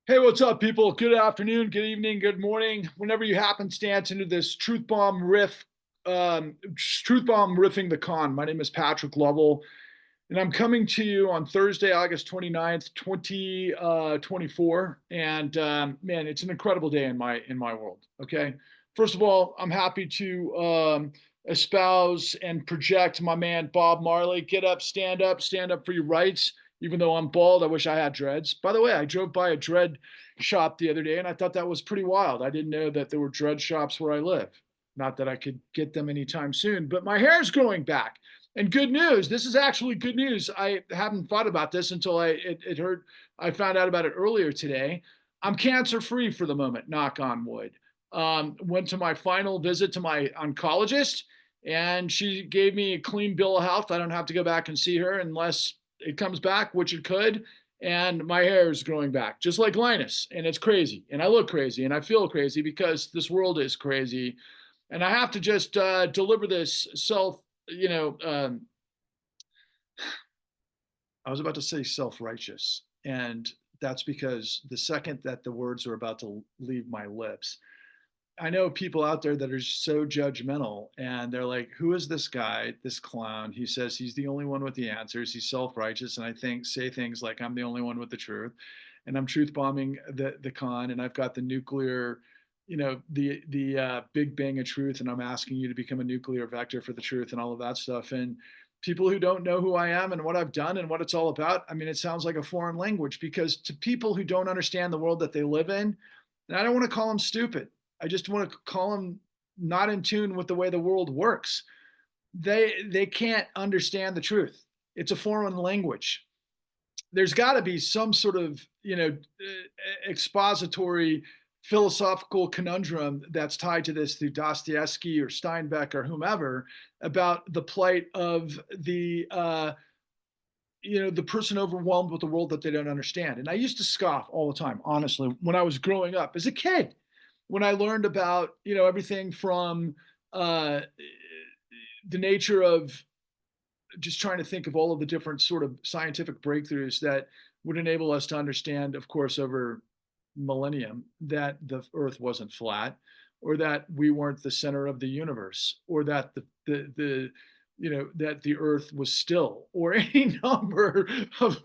Hey, what's up, people? Good afternoon, good evening, good morning. Whenever you happenstance into this truth bomb riffing the con. My name is Patrick Lovell, and I'm coming to you on Thursday, August 29th, 2024. And man, it's an incredible day in my world. Okay, first of all, I'm happy to espouse and project my man Bob Marley. Get up, stand up for your rights. Even though I'm bald, I wish I had dreads. By the way, I drove by a dread shop the other day, and I thought that was pretty wild. I didn't know that there were dread shops where I live. Not that I could get them anytime soon, but my hair's growing back. And good news, this is actually good news. I haven't thought about this until I found out about it earlier today. I'm cancer free for the moment, knock on wood. Went to my final visit to my oncologist, and she gave me a clean bill of health. I don't have to go back and see her unless it comes back, which it could. And my hair is growing back, just like Linus. And it's crazy. And I look crazy and I feel crazy because this world is crazy. And I have to just deliver this you know, um, I was about to say self righteous. And that's because the second that the words are about to leave my lips, I know people out there that are so judgmental and they're like, who is this guy, this clown? He says he's the only one with the answers. He's self-righteous. And I think say things like I'm the only one with the truth. And I'm truth bombing the con, and I've got the nuclear, the big bang of truth, and I'm asking you to become a nuclear vector for the truth and all of that stuff. And people who don't know who I am and what I've done and what it's all about, I mean, it sounds like a foreign language because to people who don't understand the world that they live in, and I don't want to call them stupid. I just want to call them not in tune with the way the world works. They can't understand the truth. It's a foreign language. There's got to be some sort of expository philosophical conundrum that's tied to this through Dostoevsky or Steinbeck or whomever about the plight of the person overwhelmed with the world that they don't understand. And I used to scoff all the time, honestly, when I was growing up as a kid, when I learned about, everything from uh, the nature of just trying to think of all of the different sort of scientific breakthroughs that would enable us to understand, of course, over millennium, that the earth wasn't flat, or that we weren't the center of the universe, or that that the earth was still, or any number of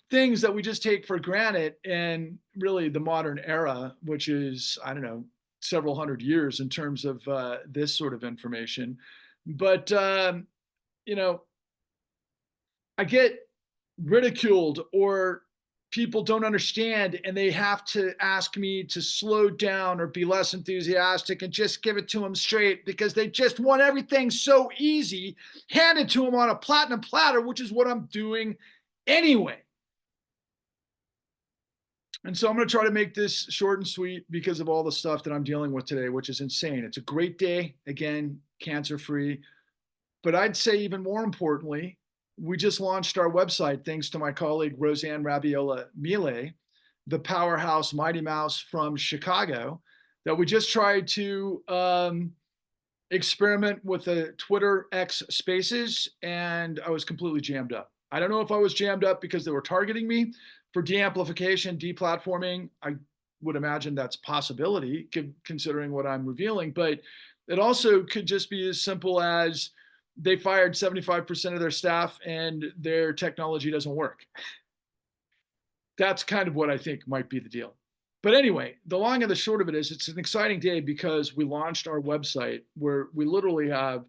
things that we just take for granted. And really the modern era, which is, I don't know, several hundred years in terms of this sort of information. But you know I get ridiculed, or people don't understand and they have to ask me to slow down or be less enthusiastic and just give it to them straight because they just want everything so easy handed to them on a platinum platter, which is what I'm doing anyway. And so I'm going to try to make this short and sweet because of all the stuff that I'm dealing with today, which is insane. It's a great day, again, cancer free. But I'd say even more importantly, we just launched our website thanks to my colleague Roseanne Rabiola Mile, the powerhouse Mighty Mouse from Chicago, that we just tried to experiment with the Twitter X Spaces, and I was completely jammed up. I don't know if I was jammed up because they were targeting me for de-amplification, deplatforming. I would imagine that's a possibility considering what I'm revealing, but it also could just be as simple as they fired 75% of their staff and their technology doesn't work. That's kind of what I think might be the deal. But anyway, the long and the short of it is it's an exciting day because we launched our website where we literally have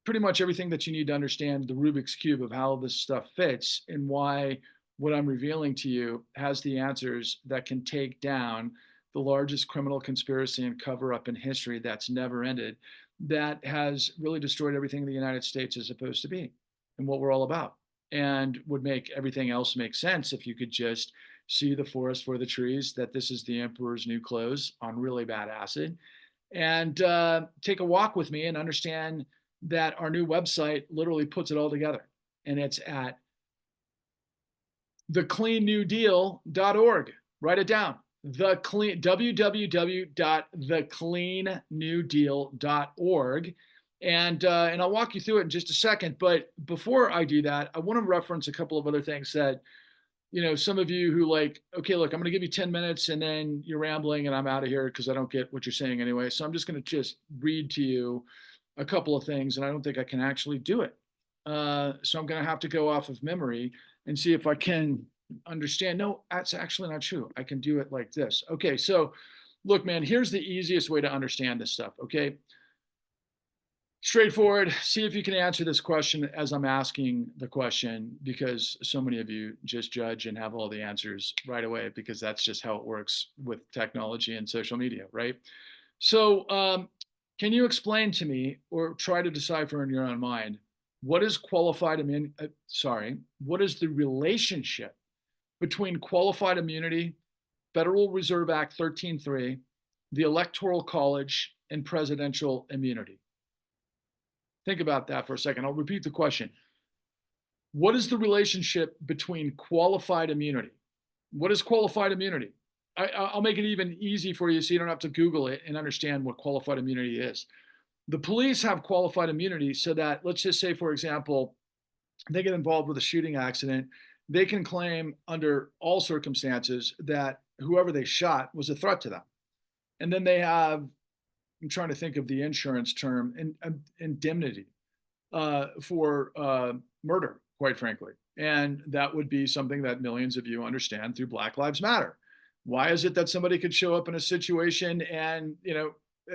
pretty much everything that you need to understand the Rubik's Cube of how this stuff fits and why what I'm revealing to you has the answers that can take down the largest criminal conspiracy and cover up in history that's never ended, that has really destroyed everything the United States is supposed to be and what we're all about, and would make everything else make sense if you could just see the forest for the trees, that this is the emperor's new clothes on really bad acid, and take a walk with me and understand that our new website literally puts it all together. And it's at thecleannewdeal.org. Write it down. www.thecleannewdeal.org. And I'll walk you through it in just a second. But before I do that, I want to reference a couple of other things that some of you who like, okay, look, I'm going to give you 10 minutes and then you're rambling and I'm out of here because I don't get what you're saying anyway. So I'm just going to just read to you a couple of things and I don't think I can actually do it. So I'm going to have to go off of memory and see if I can understand. No, that's actually not true. I can do it like this. Okay. So look, man, here's the easiest way to understand this stuff. Okay. Straightforward. See if you can answer this question as I'm asking the question, because so many of you just judge and have all the answers right away, because that's just how it works with technology and social media, right? So, can you explain to me, or try to decipher in your own mind, what is qualified immunity? Sorry, what is the relationship between qualified immunity, Federal Reserve Act 13.3, the Electoral College, and presidential immunity? Think about that for a second. I'll repeat the question. What is the relationship between qualified immunity? What is qualified immunity? I'll make it even easy for you so you don't have to Google it and understand what qualified immunity is. The police have qualified immunity so that, let's just say, for example, they get involved with a shooting accident, they can claim under all circumstances that whoever they shot was a threat to them. And then they have, I'm trying to think of the insurance term, indemnity for murder, quite frankly. And that would be something that millions of you understand through Black Lives Matter. Why is it that somebody could show up in a situation and,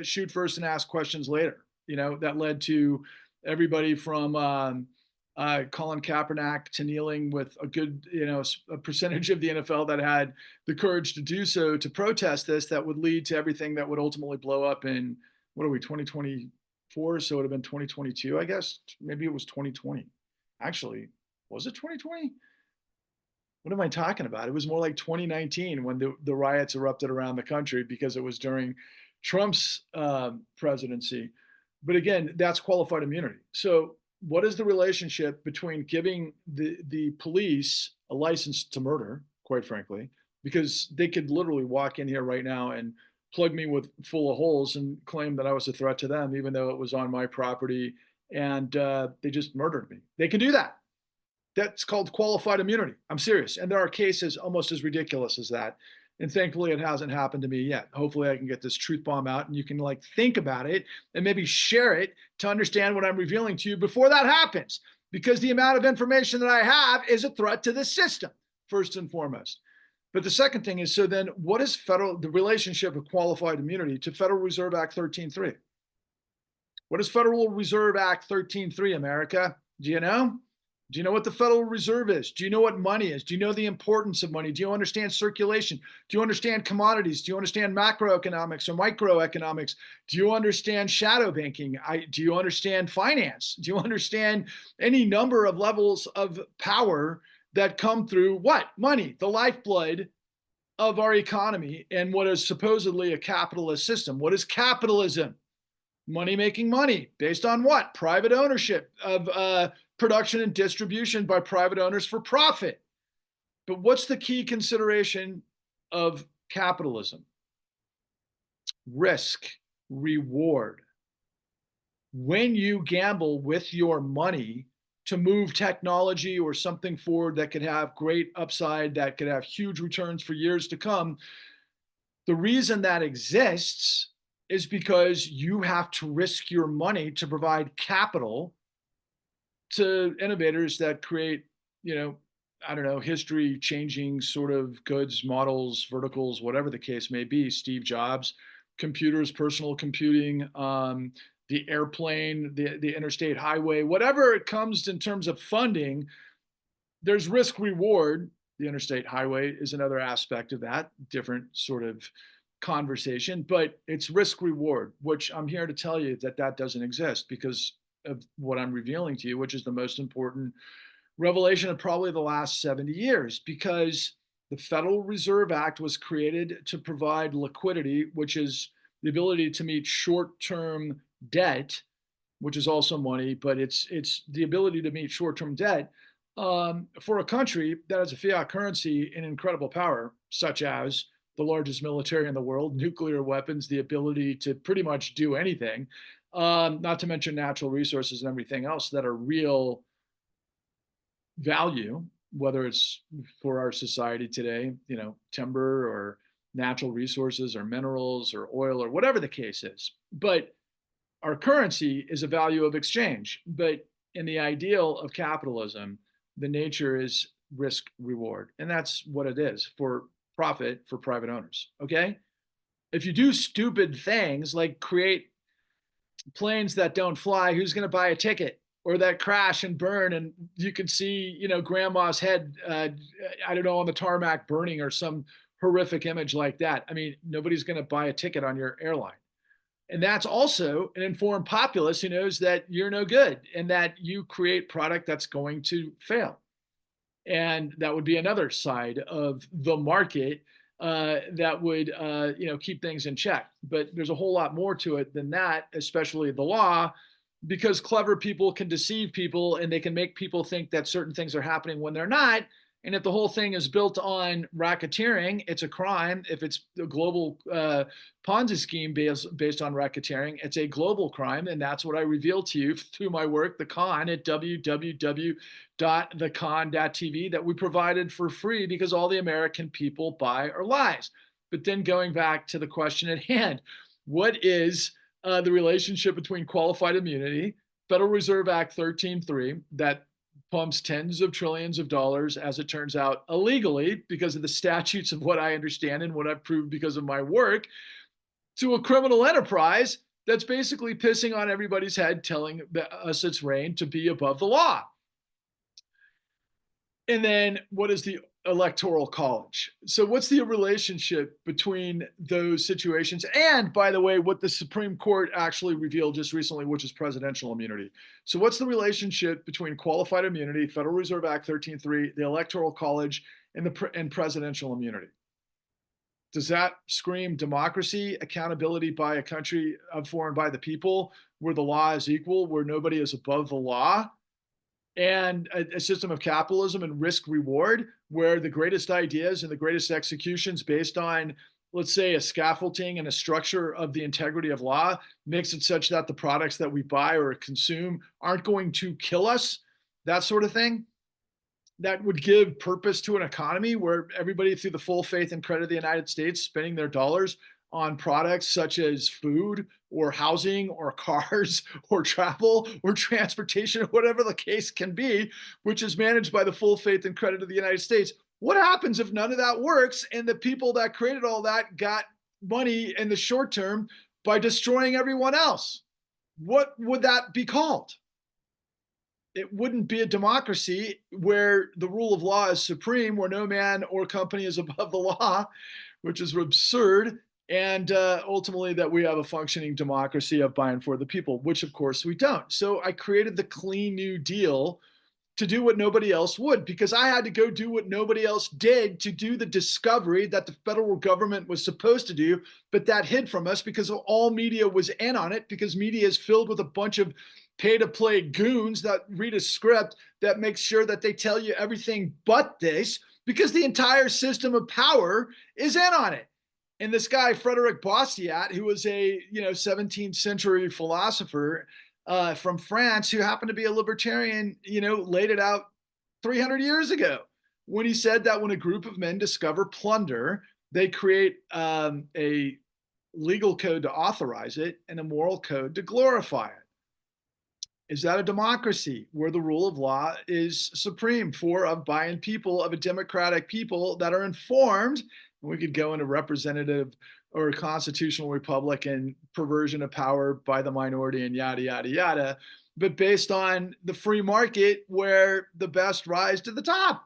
shoot first and ask questions later? That led to everybody from Colin Kaepernick to kneeling with a good, a percentage of the NFL that had the courage to do so, to protest this, that would lead to everything that would ultimately blow up in, what are we, 2024? So it would have been 2022, I guess. Maybe it was 2020. Actually, was it 2020? What am I talking about? It was more like 2019 when the riots erupted around the country because it was during Trump's presidency. But again, that's qualified immunity. So what is the relationship between giving the police a license to murder, quite frankly, because they could literally walk in here right now and plug me with full of holes and claim that I was a threat to them, even though it was on my property, and they just murdered me. They can do that. That's called qualified immunity. I'm serious. And there are cases almost as ridiculous as that. And thankfully, it hasn't happened to me yet. Hopefully, I can get this truth bomb out and you can like think about it and maybe share it to understand what I'm revealing to you before that happens. Because the amount of information that I have is a threat to the system, first and foremost. But the second thing is, so then what is the relationship of qualified immunity to Federal Reserve Act 13.3? What is Federal Reserve Act 13.3, America? Do you know? Do you know what the Federal Reserve is? Do you know what money is? Do you know the importance of money? Do you understand circulation? Do you understand commodities? Do you understand macroeconomics or microeconomics? Do you understand shadow banking? Do you understand finance? Do you understand any number of levels of power that come through what? Money, the lifeblood of our economy, and what is supposedly a capitalist system. What is capitalism? Money making money based on what? Private ownership of production and distribution by private owners for profit. But what's the key consideration of capitalism? Risk, reward. When you gamble with your money to move technology or something forward that could have great upside, that could have huge returns for years to come, the reason that exists is because you have to risk your money to provide capital to innovators that create, I don't know, history changing sort of goods, models, verticals, whatever the case may be. Steve Jobs, computers, personal computing, the airplane, the interstate highway, whatever it comes in terms of funding, there's risk reward. The interstate highway is another aspect of that, different sort of conversation, but it's risk reward, which I'm here to tell you that doesn't exist because of what I'm revealing to you, which is the most important revelation of probably the last 70 years, because the Federal Reserve Act was created to provide liquidity, which is the ability to meet short-term debt, which is also money, but it's the ability to meet short-term debt for a country that has a fiat currency and incredible power, such as the largest military in the world, nuclear weapons, the ability to pretty much do anything, not to mention natural resources and everything else that are real value whether it's for our society today, timber or natural resources or minerals or oil or whatever the case is. But our currency is a value of exchange. But in the ideal of capitalism, the nature is risk reward. And that's what it is for profit for private owners. Okay. If you do stupid things like create planes that don't fly, who's going to buy a ticket? Or that crash and burn, and you can see, grandma's head, I don't know, on the tarmac burning or some horrific image like that. I mean, nobody's going to buy a ticket on your airline. And that's also an informed populace who knows that you're no good and that you create product that's going to fail. And that would be another side of the market that would keep things in check. But there's a whole lot more to it than that, especially the law, because clever people can deceive people and they can make people think that certain things are happening when they're not. And if the whole thing is built on racketeering, it's a crime. If it's a global Ponzi scheme based on racketeering, it's a global crime. And that's what I reveal to you through my work, The Con, at www.thecon.tv, that we provided for free because all the American people buy are lies. But then going back to the question at hand, what is the relationship between qualified immunity, Federal Reserve Act 13.3, that pumps tens of trillions of dollars, as it turns out, illegally because of the statutes of what I understand and what I've proved because of my work, to a criminal enterprise that's basically pissing on everybody's head, telling us it's rain to be above the law. And then what is the electoral college? So what's the relationship between those situations? And by the way, what the Supreme Court actually revealed just recently, which is presidential immunity. So what's the relationship between qualified immunity, Federal Reserve Act 13.3, the electoral college, and presidential immunity? Does that scream democracy, accountability by a country of for and by the people, where the law is equal, where nobody is above the law? And a system of capitalism and risk reward, where the greatest ideas and the greatest executions based on, let's say, a scaffolding and a structure of the integrity of law makes it such that the products that we buy or consume aren't going to kill us, that sort of thing. That would give purpose to an economy where everybody, through the full faith and credit of the United States, spending their dollars on products such as food or housing or cars or travel or transportation or whatever the case can be, which is managed by the full faith and credit of the United States. What happens if none of that works and the people that created all that got money in the short term by destroying everyone else? What would that be called? It wouldn't be a democracy where the rule of law is supreme, where no man or company is above the law, which is absurd. And ultimately that we have a functioning democracy of by and for the people, which of course we don't. So I created the Clean New Deal to do what nobody else would, because I had to go do what nobody else did to do the discovery that the federal government was supposed to do, but that hid from us because all media was in on it, because media is filled with a bunch of pay-to-play goons that read a script that makes sure that they tell you everything but this, because the entire system of power is in on it. And this guy, Frederick Bastiat, who was a 17th century philosopher from France, who happened to be a libertarian, laid it out 300 years ago when he said that when a group of men discover plunder, they create a legal code to authorize it and a moral code to glorify it. Is that a democracy where the rule of law is supreme for, of, by, and people of a democratic people that are informed? We could go into representative or constitutional republic and perversion of power by the minority and yada, yada, yada, but based on the free market where the best rise to the top.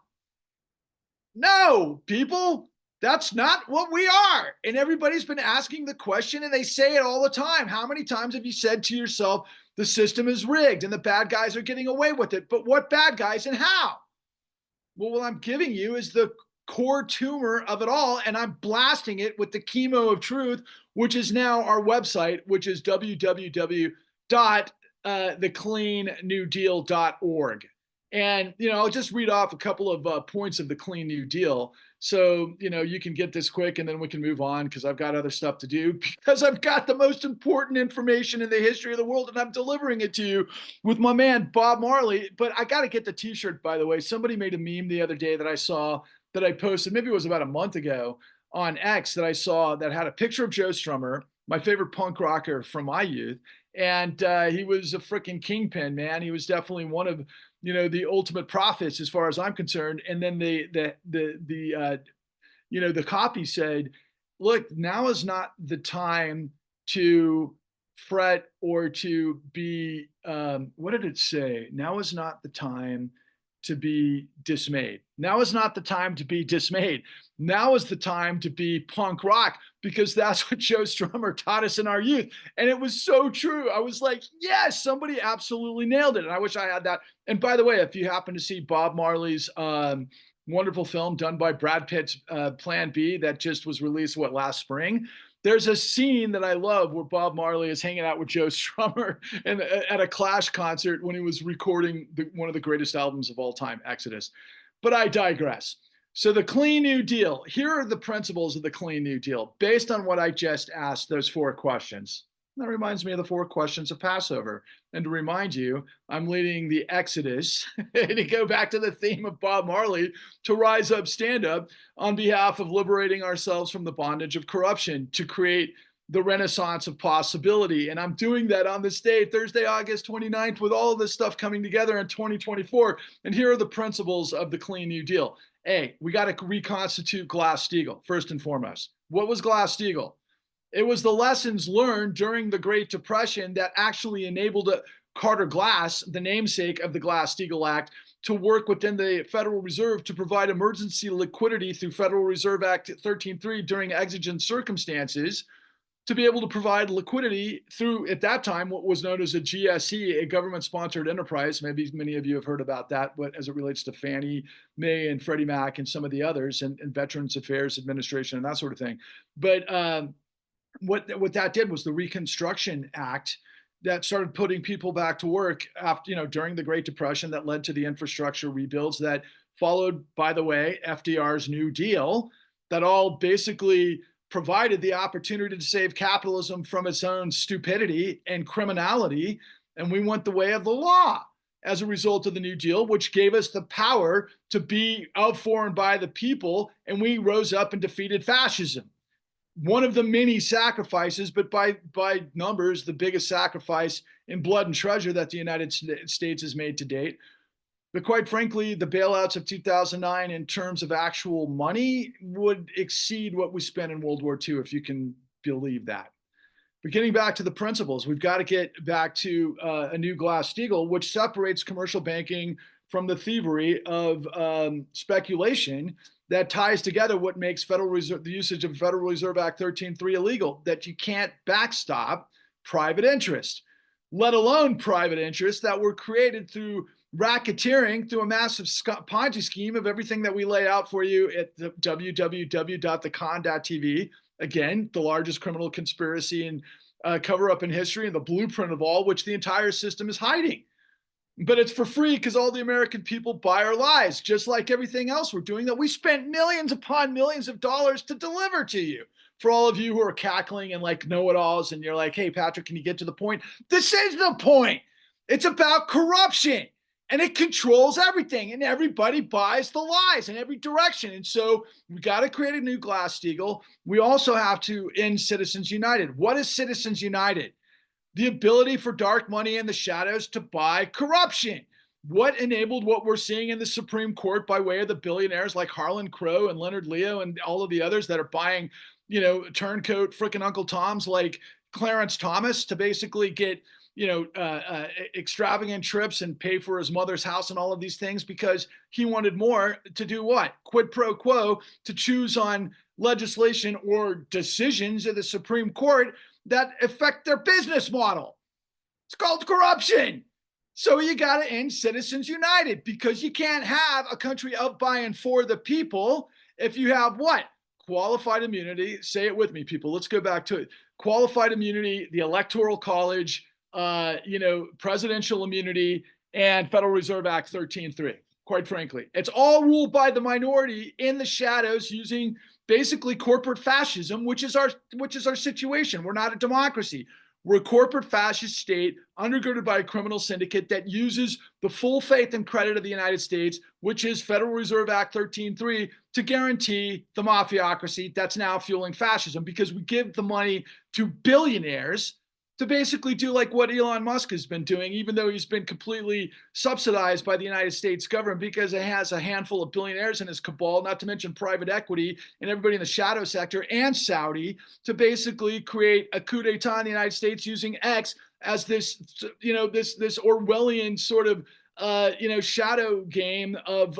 No, people, that's not what we are. And everybody's been asking the question, and they say it all the time. How many times have you said to yourself, the system is rigged and the bad guys are getting away with it? But what bad guys and how? Well, what I'm giving you is the core tumor of it all, and I'm blasting it with the chemo of truth, which is now our website, which is www.thecleannewdeal.org. And, I'll just read off a couple of points of the Clean New Deal. So, you can get this quick and then we can move on because I've got other stuff to do because I've got the most important information in the history of the world and I'm delivering it to you with my man, Bob Marley. But I got to get the t shirt, by the way. Somebody made a meme the other day that I saw that I posted, maybe it was about a month ago on X that I saw that had a picture of Joe Strummer, my favorite punk rocker from my youth. And he was a freaking kingpin, man. He was definitely one of the ultimate prophets as far as I'm concerned. And then the copy said, look, now is not the time to fret or to be, what did it say? Now is not the time to be dismayed. Now is not the time to be dismayed. Now is the time to be punk rock because that's what Joe Strummer taught us in our youth. And it was so true. I was like, yes, somebody absolutely nailed it. And I wish I had that. And by the way, if you happen to see Bob Marley's wonderful film done by Brad Pitt's Plan B that just was released, last spring, there's a scene that I love where Bob Marley is hanging out with Joe Strummer and at a Clash concert when he was recording one of the greatest albums of all time, Exodus. But I digress. So the Clean New Deal, here are the principles of the Clean New Deal based on what I just asked, those 4 questions. That reminds me of the 4 questions of Passover. And to remind you, I'm leading the Exodus to go back to the theme of Bob Marley to rise up, stand up on behalf of liberating ourselves from the bondage of corruption to create the renaissance of possibility. And I'm doing that on this day, Thursday, August 29th, with all of this stuff coming together in 2024. And here are the principles of the Clean New Deal. A, we got to reconstitute Glass-Steagall, first and foremost. What was Glass-Steagall? It was the lessons learned during the Great Depression that actually enabled Carter Glass, the namesake of the Glass-Steagall Act, to work within the Federal Reserve to provide emergency liquidity through Federal Reserve Act 13.3 during exigent circumstances, to be able to provide liquidity through, at that time, what was known as a GSE, a government-sponsored enterprise. Maybe many of you have heard about that, but as it relates to Fannie Mae and Freddie Mac and some of the others, and Veterans Affairs Administration and that sort of thing. But what that did was the Reconstruction Act that started putting people back to work after, during the Great Depression, that led to the infrastructure rebuilds that followed, by the way, FDR's New Deal, that all basically provided the opportunity to save capitalism from its own stupidity and criminality. And we went the way of the law as a result of the New Deal, which gave us the power to be of, for, and by the people. And we rose up and defeated fascism. One of the many sacrifices, but by numbers, the biggest sacrifice in blood and treasure that the United States has made to date. But quite frankly, the bailouts of 2009 in terms of actual money would exceed what we spent in World War II, if you can believe that. But getting back to the principles, we've got to get back to a new Glass-Steagall, which separates commercial banking from the thievery of speculation that ties together what makes the usage of Federal Reserve Act 13.3 illegal, that you can't backstop private interest, let alone private interests that were created through racketeering, through a massive Ponzi scheme of everything that we lay out for you at the www.thecon.tv. Again, the largest criminal conspiracy and cover-up in history, and the blueprint of all, which the entire system is hiding. But it's for free because all the American people buy our lies, just like everything else we're doing that we spent millions upon millions of dollars to deliver to you. For all of you who are cackling and like know-it-alls and you're like, hey, Patrick, can you get to the point? This is the point. It's about corruption and it controls everything and everybody buys the lies in every direction. And so we got to create a new Glass-Steagall. We also have to end Citizens United. What is Citizens United? The ability for dark money in the shadows to buy corruption. What enabled what we're seeing in the Supreme Court by way of the billionaires like Harlan Crow and Leonard Leo and all of the others that are buying, turncoat frickin' Uncle Toms like Clarence Thomas to basically get, extravagant trips and pay for his mother's house and all of these things because he wanted more to do what? Quid pro quo, to choose on legislation or decisions of the Supreme Court that affect their business model. It's called corruption. So you got to end Citizens United because you can't have a country of, by, and for the people if you have what? Qualified immunity. Say it with me, people. Let's go back to it. Qualified immunity, the Electoral College, presidential immunity, and Federal Reserve Act 13.3. Quite frankly, it's all ruled by the minority in the shadows using basically corporate fascism, which is our situation. We're not a democracy. We're a corporate fascist state undergirded by a criminal syndicate that uses the full faith and credit of the United States, which is Federal Reserve Act 13.3, to guarantee the mafiocracy that's now fueling fascism, because we give the money to billionaires to basically do like what Elon Musk has been doing, even though he's been completely subsidized by the United States government, because it has a handful of billionaires in his cabal, not to mention private equity and everybody in the shadow sector and Saudi, to basically create a coup d'etat in the United States using X as this, this Orwellian sort of, shadow game of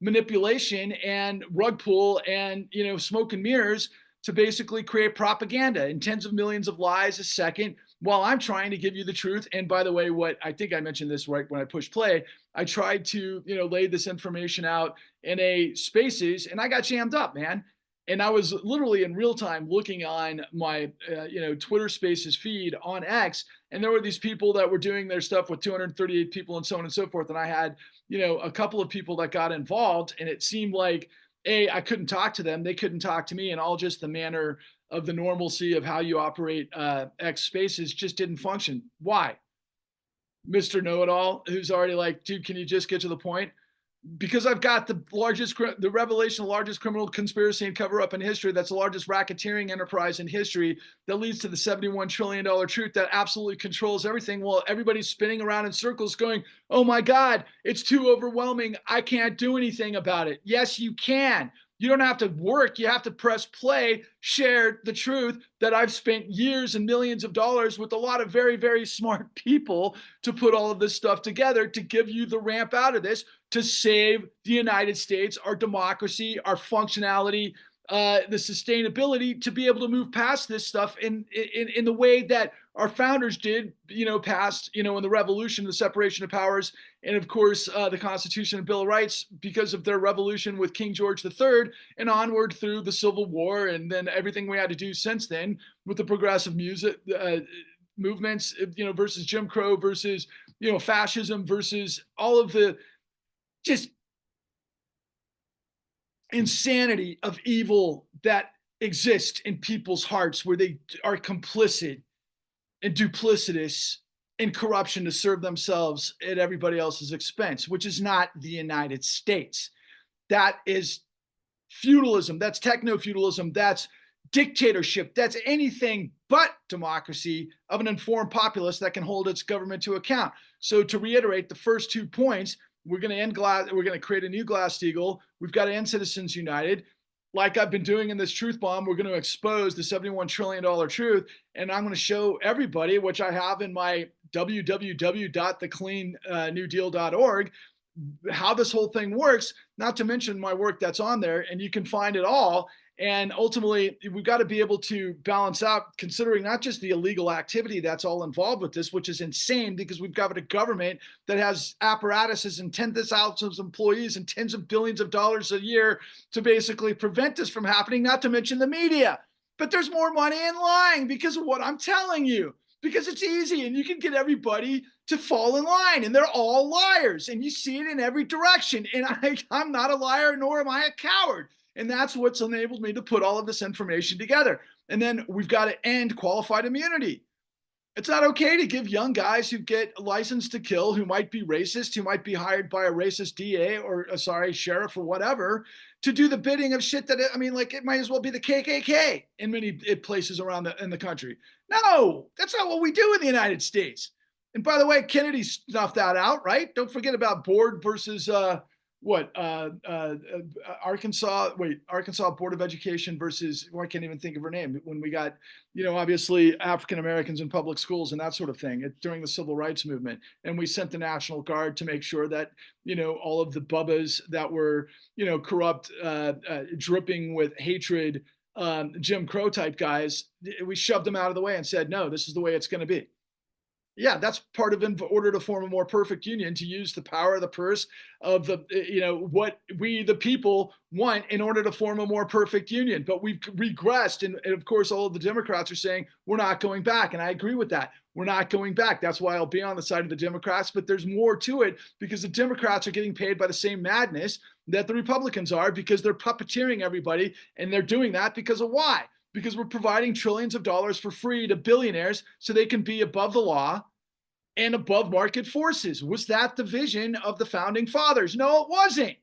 manipulation and rug pull and, smoke and mirrors to basically create propaganda and tens of millions of lies a second while I'm trying to give you the truth. And by the way, what I think I mentioned this right when I pushed play, I tried to, lay this information out in a spaces and I got jammed up, man. And I was literally in real time looking on my, Twitter Spaces feed on X, and there were these people that were doing their stuff with 238 people and so on and so forth. And I had, a couple of people that got involved, and it seemed like I couldn't talk to them, they couldn't talk to me, and all just the manner of the normalcy of how you operate X Spaces just didn't function. Why? Mr. Know-it-all, who's already like, dude, can you just get to the point? Because I've got the revelation, the largest criminal conspiracy and cover up in history. That's the largest racketeering enterprise in history that leads to the $71 trillion truth that absolutely controls everything. Well, everybody's spinning around in circles going, oh my God, it's too overwhelming. I can't do anything about it. Yes, you can. You don't have to work. You have to press play, share the truth that I've spent years and millions of dollars with a lot of very, very smart people to put all of this stuff together to give you the ramp out of this, to save the United States, our democracy, our functionality, the sustainability, to be able to move past this stuff in the way that our founders did, past, in the revolution, the separation of powers, and of course, the Constitution and Bill of Rights, because of their revolution with King George III, and onward through the Civil War, and then everything we had to do since then with the progressive music movements, versus Jim Crow, versus, fascism, versus all of the just insanity of evil that exists in people's hearts, where they are complicit and duplicitous in corruption to serve themselves at everybody else's expense, which is not the United States. That is feudalism. That's techno-feudalism. That's dictatorship. That's anything but democracy of an informed populace that can hold its government to account. So to reiterate the first 2 points, we're going to end we're going to create a new Glass-Steagall. We've got to end Citizens United. Like I've been doing in this truth bomb, we're going to expose the $71 trillion truth. And I'm going to show everybody, which I have in my www.thecleannewdeal.org, how this whole thing works, not to mention my work that's on there, and you can find it all. And ultimately, we've got to be able to balance out, considering not just the illegal activity that's all involved with this, which is insane, because we've got a government that has apparatuses and tens of thousands of employees and tens of billions of dollars a year to basically prevent this from happening, not to mention the media. But there's more money in lying because of what I'm telling you, because it's easy and you can get everybody to fall in line, and they're all liars, and you see it in every direction. And I'm not a liar, nor am I a coward. And that's what's enabled me to put all of this information together. And then we've got to end qualified immunity. It's not okay to give young guys who get a license to kill, who might be racist, who might be hired by a racist DA or, sheriff or whatever, to do the bidding of shit that, it might as well be the KKK in many places around in the country. No, that's not what we do in the United States. And by the way, Kennedy snuffed that out, right? Don't forget about Board versus Arkansas Board of Education versus, I can't even think of her name, when we got, obviously African Americans in public schools and that sort of thing during the civil rights movement. And we sent the National Guard to make sure that, all of the bubbas that were, corrupt, dripping with hatred, Jim Crow type guys, we shoved them out of the way and said, no, this is the way it's going to be. Yeah, that's part of in order to form a more perfect union, to use the power of the purse of the, what we, the people, want in order to form a more perfect union. But we've regressed. And of course, all of the Democrats are saying we're not going back. And I agree with that. We're not going back. That's why I'll be on the side of the Democrats. But there's more to it because the Democrats are getting paid by the same madness that the Republicans are because they're puppeteering everybody. And they're doing that because of why? Because we're providing trillions of dollars for free to billionaires so they can be above the law and above market forces. Was that the vision of the founding fathers? No, it wasn't.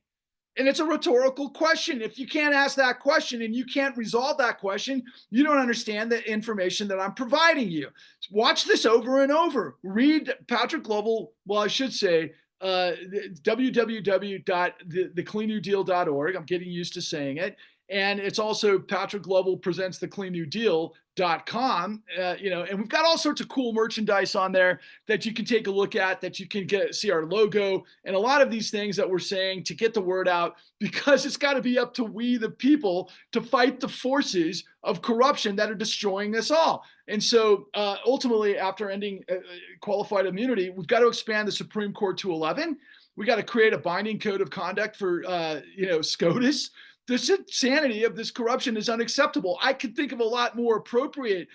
And it's a rhetorical question. If you can't ask that question and you can't resolve that question, you don't understand the information that I'm providing you. Watch this over and over. Read Patrick Lovell, well, I should say, www.thecleannewdeal.org. I'm getting used to saying it. And it's also Patrick Lovell presents the Clean New Deal.com, and we've got all sorts of cool merchandise on there that you can take a look at, that you can see our logo and a lot of these things that we're saying to get the word out, because it's got to be up to we, the people, to fight the forces of corruption that are destroying us all. And so ultimately, after ending qualified immunity, we've got to expand the Supreme Court to 11. We got to create a binding code of conduct for, SCOTUS. The insanity of this corruption is unacceptable. I could think of a lot more appropriate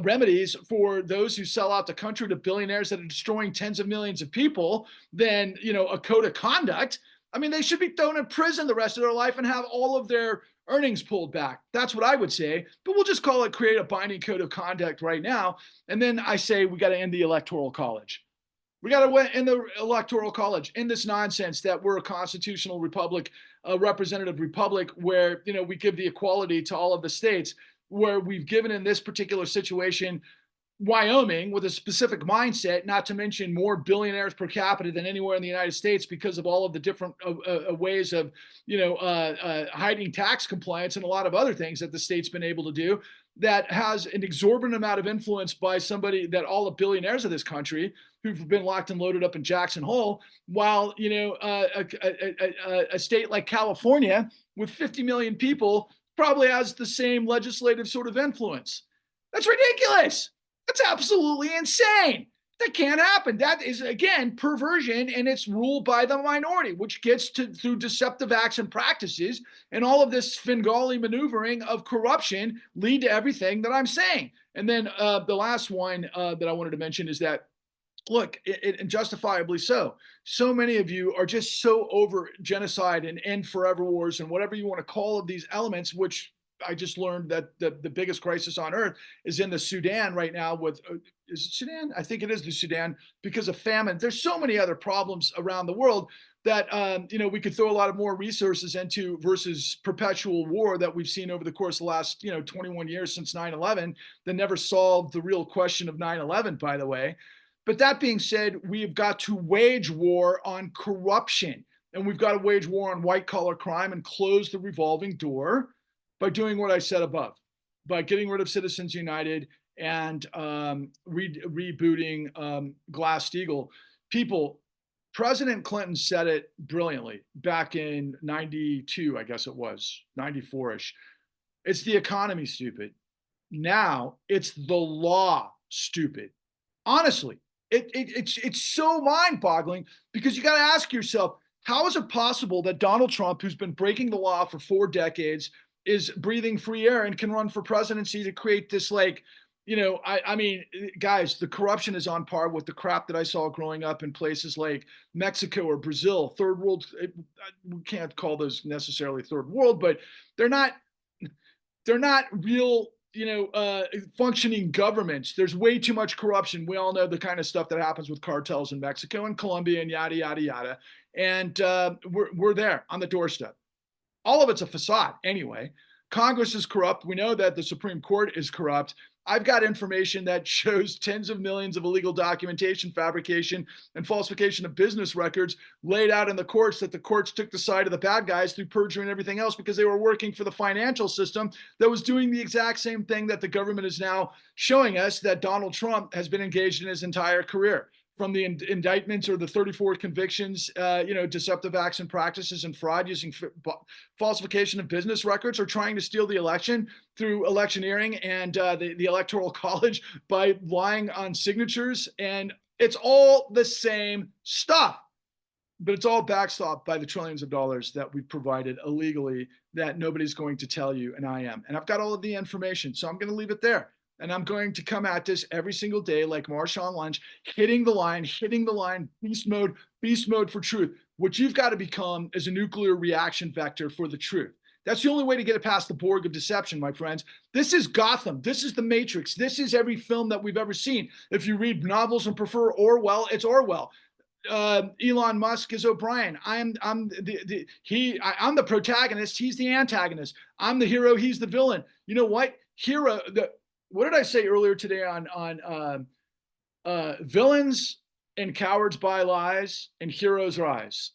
remedies for those who sell out the country to billionaires that are destroying tens of millions of people than, a code of conduct. I mean, they should be thrown in prison the rest of their life and have all of their earnings pulled back. That's what I would say. But we'll just call it create a binding code of conduct right now. And then I say we got to end the electoral college. We got to end the electoral college, in this nonsense that we're a constitutional republic, a representative republic, where we give the equality to all of the states. Where we've given, in this particular situation, Wyoming with a specific mindset, not to mention more billionaires per capita than anywhere in the United States because of all of the different ways of, hiding tax compliance and a lot of other things that the state's been able to do, that has an exorbitant amount of influence by somebody that all the billionaires of this country who've been locked and loaded up in Jackson Hole, while, a state like California with 50 million people probably has the same legislative sort of influence. That's ridiculous. That's absolutely insane. That can't happen. That is, again, perversion, and it's ruled by the minority, which gets to, through deceptive acts and practices, and all of this Svengali maneuvering of corruption lead to everything that I'm saying. And then the last one that I wanted to mention is that, look, and justifiably so, so many of you are just so over genocide and end forever wars and whatever you want to call of these elements, which I just learned that the biggest crisis on earth is in the Sudan right now with, is it Sudan? I think it is the Sudan, because of famine. There's so many other problems around the world that, we could throw a lot of more resources into versus perpetual war that we've seen over the course of the last, 21 years since 9/11 that never solved the real question of 9/11, by the way. But that being said, we've got to wage war on corruption, and we've got to wage war on white collar crime and close the revolving door by doing what I said above, by getting rid of Citizens United and rebooting Glass-Steagall. People, President Clinton said it brilliantly back in 92, I guess it was, 94-ish. It's the economy, stupid. Now it's the law, stupid. Honestly, it's so mind-boggling, because you got to ask yourself, how is it possible that Donald Trump, who's been breaking the law for 4 decades, is breathing free air and can run for presidency to create this, I mean, guys, the corruption is on par with the crap that I saw growing up in places like Mexico or Brazil, third world. We can't call those necessarily third world, but they're not real, functioning governments. There's way too much corruption. We all know the kind of stuff that happens with cartels in Mexico and Colombia and yada, yada, yada. And we're there on the doorstep. All of it's a facade anyway. Congress is corrupt. We know that the Supreme Court is corrupt. I've got information that shows tens of millions of illegal documentation, fabrication, and falsification of business records laid out in the courts, that the courts took the side of the bad guys through perjury and everything else because they were working for the financial system that was doing the exact same thing that the government is now showing us that Donald Trump has been engaged in his entire career. from the indictments or the 34 convictions, deceptive acts and practices and fraud using falsification of business records, or trying to steal the election through electioneering and the electoral college by lying on signatures. And it's all the same stuff, but it's all backstopped by the trillions of dollars that we've provided illegally that nobody's going to tell you, and I am. And I've got all of the information, so I'm going to leave it there. And I'm going to come at this every single day like Marshawn Lynch, hitting the line, beast mode for truth. What you've got to become is a nuclear reaction vector for the truth. That's the only way to get it past the Borg of deception, my friends. This is Gotham. This is the Matrix. This is every film that we've ever seen. If you read novels and prefer Orwell, it's Orwell. Elon Musk is O'Brien. I'm the protagonist. He's the antagonist. I'm the hero. He's the villain. You know what? What did I say earlier today on villains and cowards buy lies and heroes rise?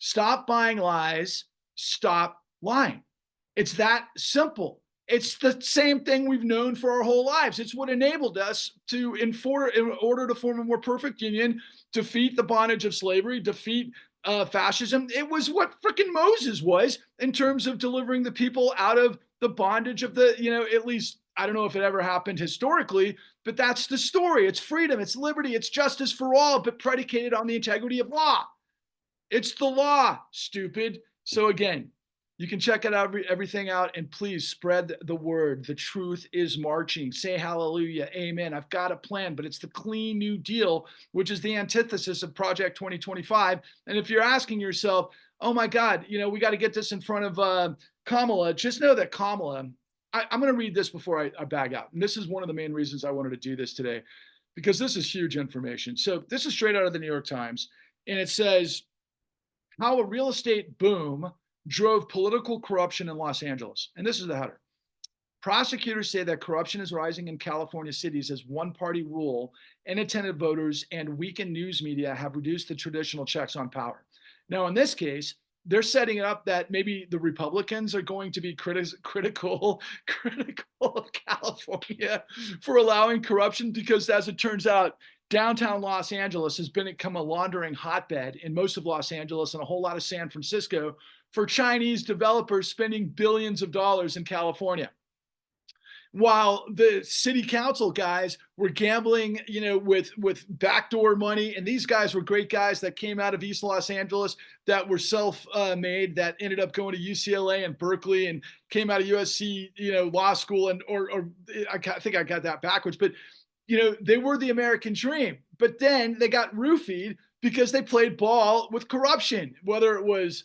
Stop buying lies. Stop lying. It's that simple. It's the same thing we've known for our whole lives. It's what enabled us to, in order to form a more perfect union, defeat the bondage of slavery, defeat fascism. It was what frickin' Moses was in terms of delivering the people out of the bondage of at least, I don't know if it ever happened historically, but that's the story. It's freedom, it's liberty, it's justice for all, but predicated on the integrity of law. It's the law, stupid. So again, you can check it out, everything out, and please spread the word. The truth is marching. Say hallelujah, amen. I've got a plan, but it's the clean new deal, which is the antithesis of Project 2025. And if you're asking yourself, oh my God, we got to get this in front of Kamala, just know that Kamala, I'm going to read this before I bag out. And this is one of the main reasons I wanted to do this today, because this is huge information. So this is straight out of the New York Times, and it says how a real estate boom drove political corruption in Los Angeles. And this is the header. Prosecutors say that corruption is rising in California cities as one-party rule, inattentive voters, and weakened news media have reduced the traditional checks on power. Now, in this case, they're setting it up that maybe the Republicans are going to be critical of California for allowing corruption, because as it turns out, downtown Los Angeles has become a laundering hotbed in most of Los Angeles and a whole lot of San Francisco for Chinese developers spending billions of dollars in California. While the city council guys were gambling, with backdoor money, and these guys were great guys that came out of East Los Angeles that were self-made, that ended up going to UCLA and Berkeley and came out of USC, law school, or I think I got that backwards, but they were the American dream. But then they got roofied because they played ball with corruption, whether it was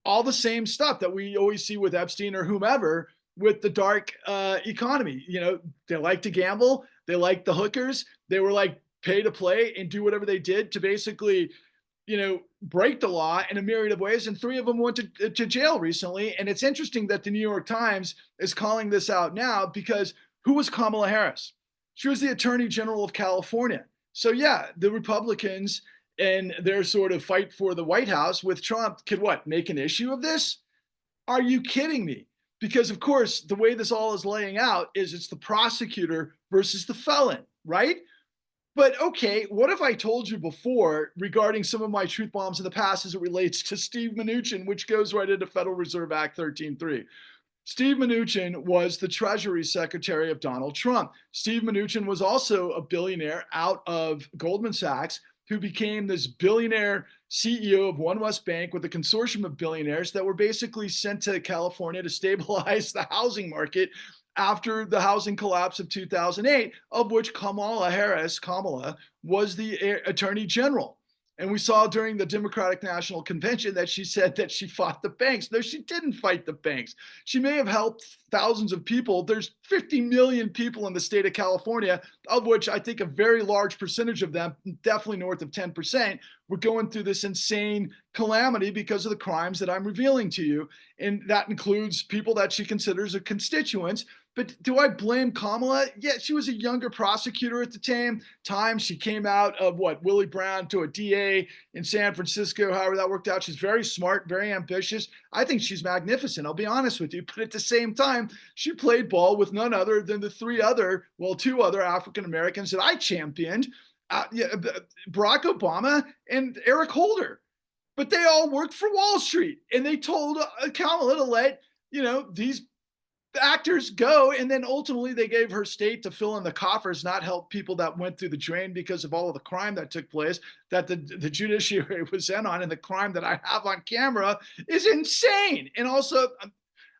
all the same stuff that we always see with Epstein or whomever with the dark economy. They like to gamble. They like the hookers. They were like pay to play and do whatever they did to basically, break the law in a myriad of ways. And 3 of them went to jail recently. And it's interesting that the New York Times is calling this out now, because who was Kamala Harris? She was the Attorney General of California. So yeah, the Republicans and their sort of fight for the White House with Trump could make an issue of this? Are you kidding me? Because of course, the way this all is laying out is it's the prosecutor versus the felon, right? But okay, what if I told you before regarding some of my truth bombs in the past as it relates to Steve Mnuchin, which goes right into Federal Reserve Act 13.3. Steve Mnuchin was the Treasury Secretary of Donald Trump. Steve Mnuchin was also a billionaire out of Goldman Sachs, who became this billionaire CEO of One West Bank with a consortium of billionaires that were basically sent to California to stabilize the housing market after the housing collapse of 2008, of which Kamala Harris was the Attorney General. And we saw during the Democratic National Convention that she said that she fought the banks. No, she didn't fight the banks. She may have helped thousands of people. There's 50 million people in the state of California, of which I think a very large percentage of them, definitely north of 10%, were going through this insane calamity because of the crimes that I'm revealing to you. And that includes people that she considers her constituents. But do I blame Kamala? Yeah, she was a younger prosecutor at the time. She came out of Willie Brown to a DA in San Francisco, however that worked out. She's very smart, very ambitious. I think she's magnificent, I'll be honest with you. But at the same time, she played ball with none other than the 2 other African Americans that I championed Yeah, Barack Obama and Eric Holder, but they all worked for Wall Street, and they told Kamala to let these actors go, and then ultimately they gave her state to fill in the coffers, not help people that went through the drain because of all of the crime that took place, that the judiciary was in on, and the crime that I have on camera is insane. And also,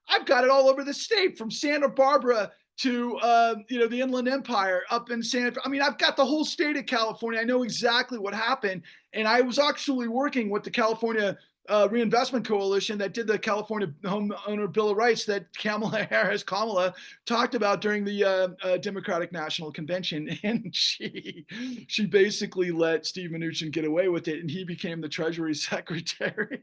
I've got it all over the state, from Santa Barbara to the Inland Empire up in San. I mean, I've got the whole state of California. I know exactly what happened, and I was actually working with the California Reinvestment Coalition that did the California Homeowner Bill of Rights that Kamala talked about during the Democratic National Convention, and she basically let Steve Mnuchin get away with it, and he became the Treasury Secretary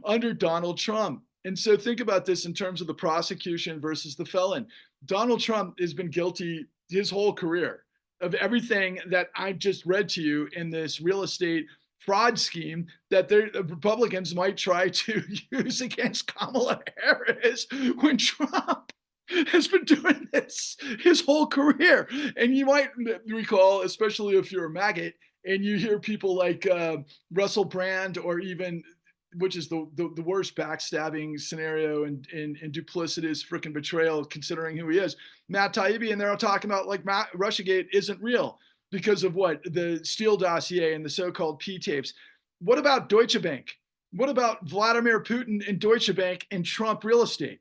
under Donald Trump. And so think about this in terms of the prosecution versus the felon. Donald Trump has been guilty his whole career of everything that I just read to you in this real estate fraud scheme that the Republicans might try to use against Kamala Harris, when Trump has been doing this his whole career. And you might recall, especially if you're a maggot and you hear people like Russell Brand, or even, which is the worst backstabbing scenario and duplicitous freaking betrayal considering who he is, Matt Taibbi, and they're all talking about like Russiagate isn't real because of what the Steele dossier and the so-called P tapes. What about Deutsche Bank? What about Vladimir Putin and Deutsche Bank and Trump real estate?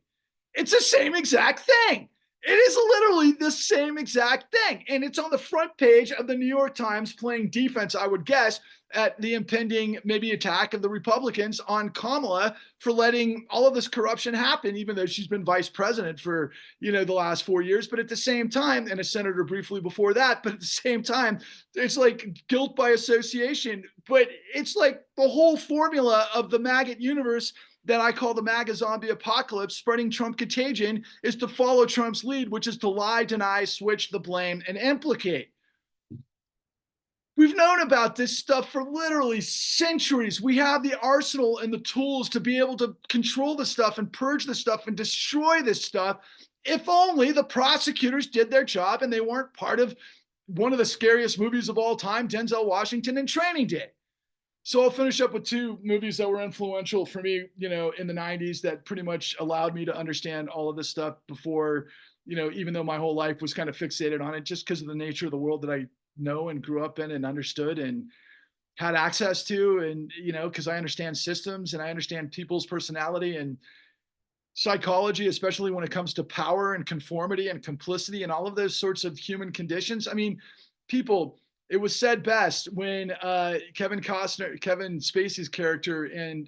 It's the same exact thing. It is literally the same exact thing. And it's on the front page of the New York Times, playing defense, I would guess, at the impending maybe attack of the Republicans on Kamala for letting all of this corruption happen, even though she's been vice president for, the last 4 years. But at the same time, and a senator briefly before that, but at the same time, it's like guilt by association. But it's like the whole formula of the maggot universe that I call the MAGA zombie apocalypse, spreading Trump contagion, is to follow Trump's lead, which is to lie, deny, switch the blame, and implicate. We've known about this stuff for literally centuries. We have the arsenal and the tools to be able to control the stuff and purge the stuff and destroy this stuff, if only the prosecutors did their job and they weren't part of one of the scariest movies of all time, Denzel Washington and Training Day. So I'll finish up with two movies that were influential for me, in the 90s, that pretty much allowed me to understand all of this stuff before, even though my whole life was kind of fixated on it, just because of the nature of the world that I know and grew up in and understood and had access to. And, because I understand systems and I understand people's personality and psychology, especially when it comes to power and conformity and complicity and all of those sorts of human conditions. I mean, people, it was said best when Kevin Spacey's character in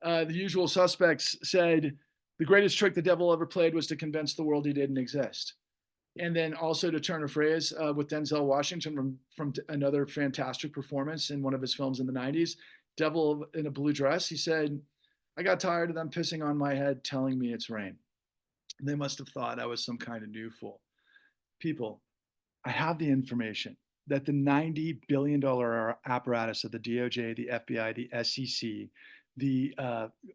The Usual Suspects said, the greatest trick the devil ever played was to convince the world he didn't exist. And then also, to turn a phrase, with Denzel Washington from another fantastic performance in one of his films in the 90s, Devil in a Blue Dress, he said, I got tired of them pissing on my head telling me it's rain. They must have thought I was some kind of new fool. People, I have the information that the $90 billion apparatus of the DOJ, the FBI, the SEC, the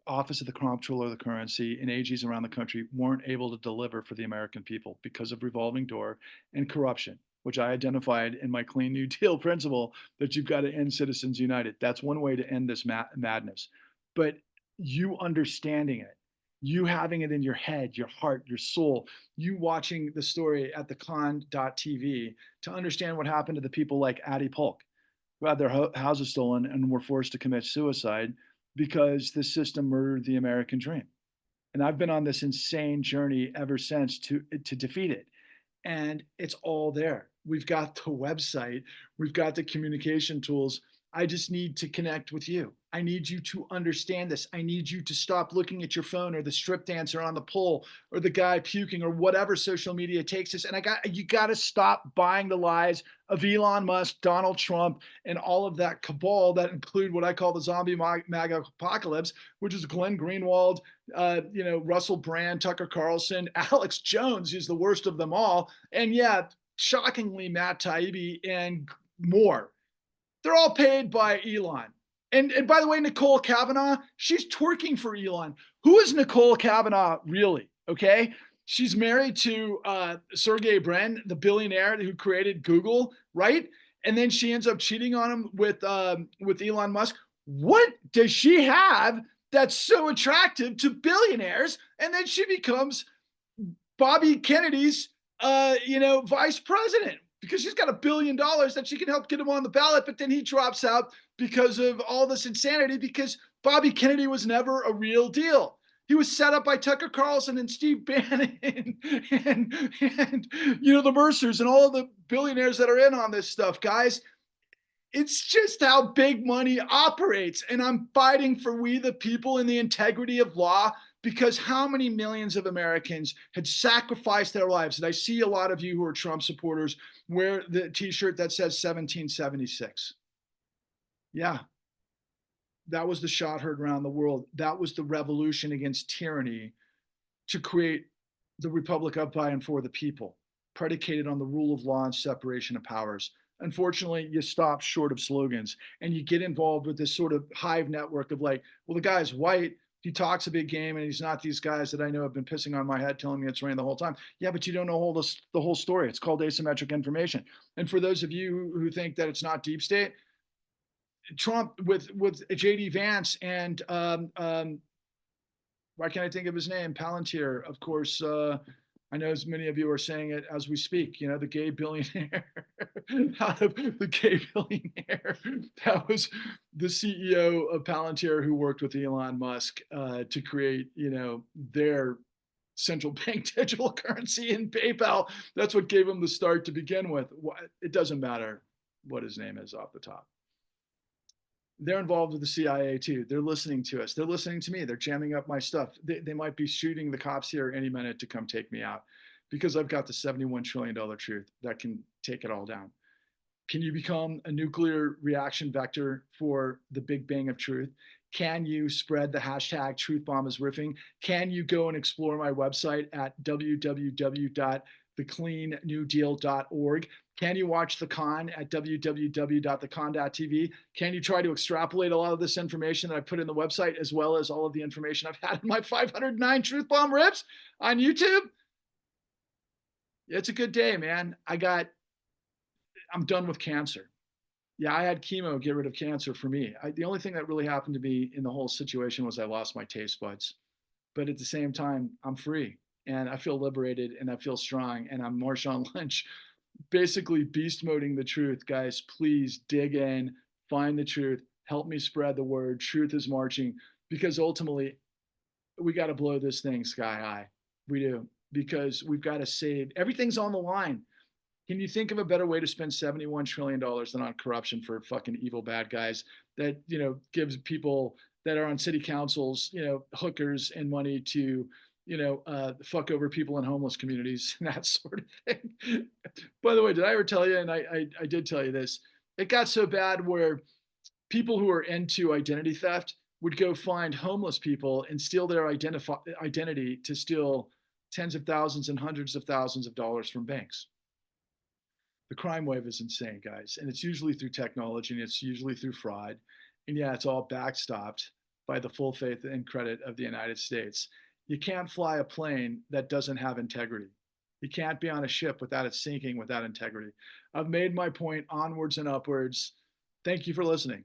Office of the Comptroller of the Currency, and AGs around the country weren't able to deliver for the American people because of revolving door and corruption, which I identified in my Clean New Deal principle, that you've got to end Citizens United. That's one way to end this madness. But you understanding it, you having it in your head, your heart, your soul, you watching the story at thecon.tv to understand what happened to the people like Addie Polk, who had their houses stolen and were forced to commit suicide because the system murdered the American dream. And I've been on this insane journey ever since to defeat it. And it's all there. We've got the website, we've got the communication tools. I just need to connect with you. I need you to understand this. I need you to stop looking at your phone or the strip dancer on the pole or the guy puking or whatever social media takes us. And you got to stop buying the lies of Elon Musk, Donald Trump, and all of that cabal that include what I call the zombie MAGA apocalypse, which is Glenn Greenwald, Russell Brand, Tucker Carlson, Alex Jones, who's the worst of them all. And yeah, shockingly, Matt Taibbi and more. They're all paid by Elon. And by the way, Nicole Kavanaugh, she's twerking for Elon. Who is Nicole Kavanaugh really? Okay. She's married to Sergey Brin, the billionaire who created Google, right? and then she ends up cheating on him with Elon Musk. What does she have that's so attractive to billionaires? And then she becomes Bobby Kennedy's, vice president because she's got $1 billion that she can help get him on the ballot. But then he drops out because of all this insanity because Bobby Kennedy was never a real deal. He was set up by Tucker Carlson and Steve Bannon and the Mercers and all of the billionaires that are in on this stuff, guys. It's just how big money operates. And I'm fighting for we the people and the integrity of law because how many millions of Americans had sacrificed their lives? And I see a lot of you who are Trump supporters wear the t-shirt that says 1776. Yeah, that was the shot heard around the world. That was the revolution against tyranny to create the republic of, by, and for the people, predicated on the rule of law and separation of powers. Unfortunately, you stop short of slogans and you get involved with this sort of hive network of like, well, the guy's white, he talks a big game, and he's not these guys that I know have been pissing on my head telling me it's rain the whole time. Yeah, but you don't know the whole story. It's called asymmetric information. And for those of you who think that it's not deep state, Trump with JD Vance and why can't I think of his name? Palantir, of course. I know as many of you are saying it as we speak, the gay billionaire out of the gay billionaire. That was the CEO of Palantir who worked with Elon Musk to create, their central bank digital currency in PayPal. That's what gave him the start to begin with. It doesn't matter what his name is off the top. They're involved with the CIA too. They're listening to us. They're listening to me. They're jamming up my stuff. They might be shooting the cops here any minute to come take me out because I've got the $71 trillion truth that can take it all down. Can you become a nuclear reaction vector for the Big Bang of truth? Can you spread the hashtag truth bomb is riffing? Can you go and explore my website at www.thecleannewdeal.org? Can you watch The Con at www.thecon.tv? Can you try to extrapolate a lot of this information that I put in the website as well as all of the information I've had in my 509 Truth Bomb rips on YouTube? It's a good day, man. I'm done with cancer. Yeah, I had chemo get rid of cancer for me. The only thing that really happened to me in the whole situation was I lost my taste buds. But at the same time, I'm free and I feel liberated and I feel strong. And I'm Marshawn Lynch, basically beast moding the truth. Guys, please dig in, find the truth, help me spread the word. Truth is marching because ultimately we got to blow this thing sky high. We do, because we've got to save, everything's on the line. Can you think of a better way to spend $71 trillion than on corruption for fucking evil bad guys that, gives people that are on city councils, hookers and money to, fuck over people in homeless communities and that sort of thing. By the way, did I ever tell you, and I did tell you this, it got so bad where people who are into identity theft would go find homeless people and steal their identity to steal tens of thousands and hundreds of thousands of dollars from banks. The crime wave is insane, guys. And it's usually through technology and it's usually through fraud. And yeah, it's all backstopped by the full faith and credit of the United States. You can't fly a plane that doesn't have integrity. You can't be on a ship without it sinking without integrity. I've made my point onwards and upwards. Thank you for listening.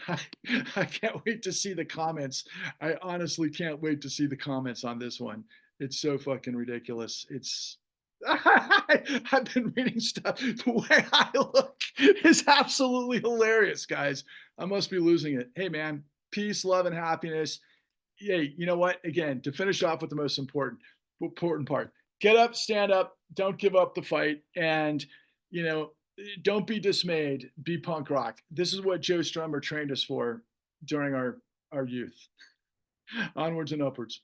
I can't wait to see the comments. I honestly can't wait to see the comments on this one. It's so fucking ridiculous. I've been reading stuff. The way I look is absolutely hilarious, guys. I must be losing it. Hey, man, peace, love, and happiness. Hey, you know what? Again, to finish off with the most important part, get up, stand up, don't give up the fight, and don't be dismayed. Be punk rock. This is what Joe Strummer trained us for during our youth. Onwards and upwards.